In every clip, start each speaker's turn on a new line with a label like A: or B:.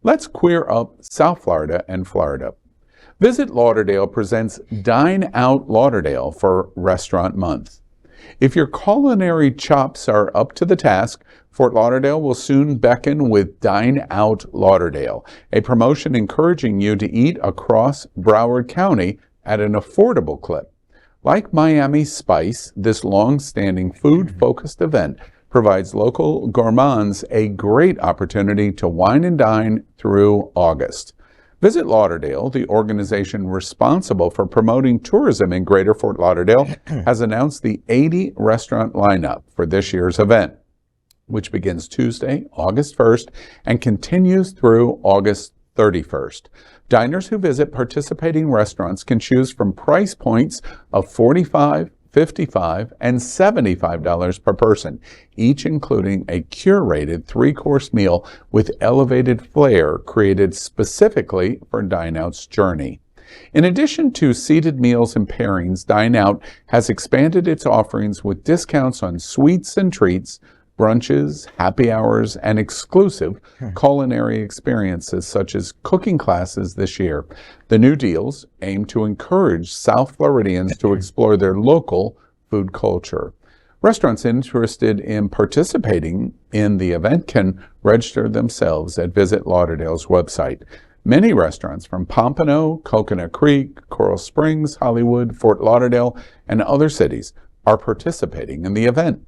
A: Let's queer up South Florida and Florida. Visit Lauderdale presents Dine Out Lauderdale for Restaurant Month. If your culinary chops are up to the task, Fort Lauderdale will soon beckon with Dine Out Lauderdale, a promotion encouraging you to eat across Broward County at an affordable clip. Like Miami Spice, this long-standing food-focused event provides local gourmands a great opportunity to wine and dine through August. Visit Lauderdale, the organization responsible for promoting tourism in Greater Fort Lauderdale, has announced the 80-restaurant lineup for this year's event, which begins Tuesday, August 1st, and continues through August 31st. Diners who visit participating restaurants can choose from price points of $45, $55, and $75 per person, each including a curated 3-course meal with elevated flair created specifically for Dine Out's journey. In addition to seated meals and pairings, Dine Out has expanded its offerings with discounts on sweets and treats, brunches, happy hours, and exclusive culinary experiences such as cooking classes this year. The new deals aim to encourage South Floridians to explore their local food culture. Restaurants interested in participating in the event can register themselves at Visit Lauderdale's website. Many restaurants from Pompano, Coconut Creek, Coral Springs, Hollywood, Fort Lauderdale, and other cities are participating in the event.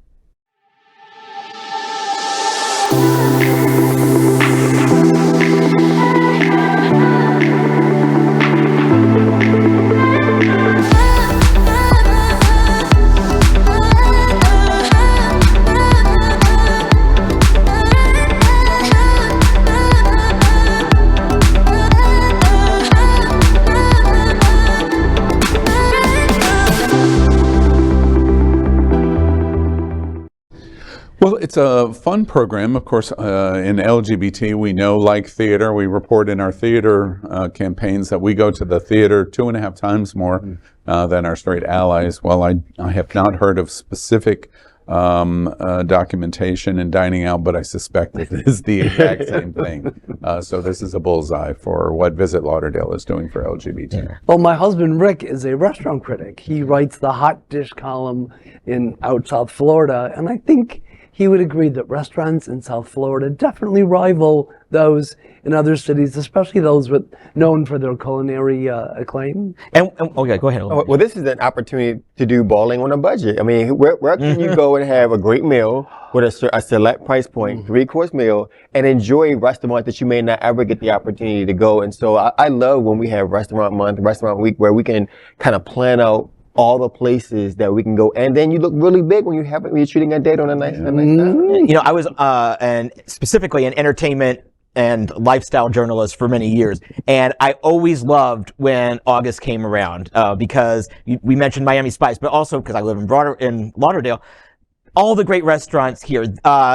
A: Well, it's a fun program, of course. In LGBT, we know, like theater, we report in our theater campaigns that we go to the theater 2.5 times more than our straight allies. Well, I have not heard of specific documentation in dining out, but I suspect it is the exact same thing. So this is a bullseye for what Visit Lauderdale is doing for LGBT.
B: Well, my husband Rick is a restaurant critic. He writes the hot dish column in Out South Florida, and I think he would agree that restaurants in South Florida definitely rival those in other cities, especially those known for their culinary acclaim.
C: And yeah, go ahead.
D: Well, this is an opportunity to do balling on a budget. I mean, where can you go and have a great meal with a select price point, 3-course meal, and enjoy a restaurant that you may not ever get the opportunity to go? And so I love when we have restaurant month, restaurant week, where we can kind of plan out all the places that we can go, and then you look really big when you're shooting a date on a nice night.
C: You know, I was and specifically an entertainment and lifestyle journalist for many years, and I always loved when August came around because we mentioned Miami Spice, but also because I live in Lauderdale. All the great restaurants here.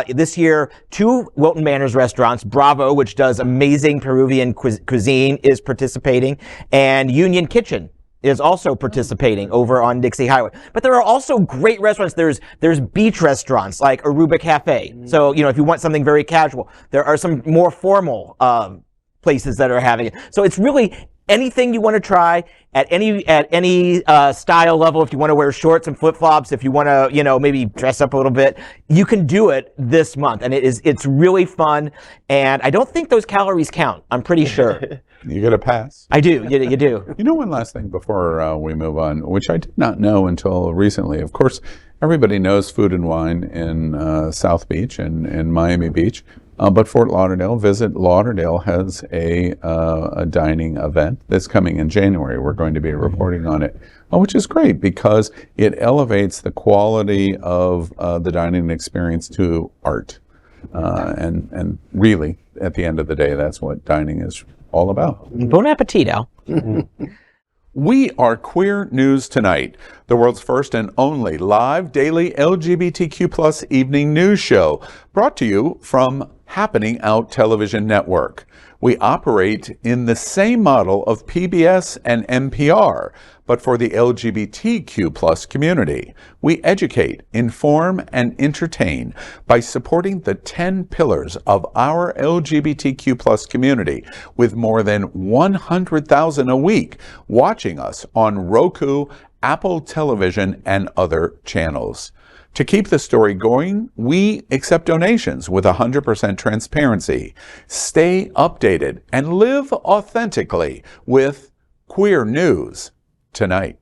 C: This year, 2 Wilton Manors restaurants, Bravo, which does amazing Peruvian cuisine, is participating, and Union Kitchen is also participating over on Dixie Highway. But there are also great restaurants. There's beach restaurants like Aruba Cafe. So, you know, if you want something very casual, there are some more formal places that are having it. So it's really anything you want to try at any style level. If you want to wear shorts and flip-flops, if you want to, you know, maybe dress up a little bit, you can do it this month. And it's really fun. And I don't think those calories count. I'm pretty sure.
A: You get a pass.
C: I do. You do.
A: You know, one last thing before we move on, which I did not know until recently. Of course, everybody knows Food and Wine in South Beach and in Miami Beach. But Fort Lauderdale, Visit Lauderdale has a dining event that's coming in January. We're going to be reporting on it, which is great because it elevates the quality of the dining experience to art. And really, at the end of the day, that's what dining is all about.
C: Bon appetit, Al.
A: We are Queer News Tonight, the world's first and only live daily LGBTQ+ evening news show, brought to you from Happening Out Television Network. We operate in the same model of PBS and NPR, but for the LGBTQ+ community. We educate, inform, and entertain by supporting the 10 pillars of our LGBTQ+ community, with more than 100,000 a week watching us on Roku, Apple Television, and other channels. To keep the story going, we accept donations with 100% transparency. Stay updated and live authentically with Queer News Tonight.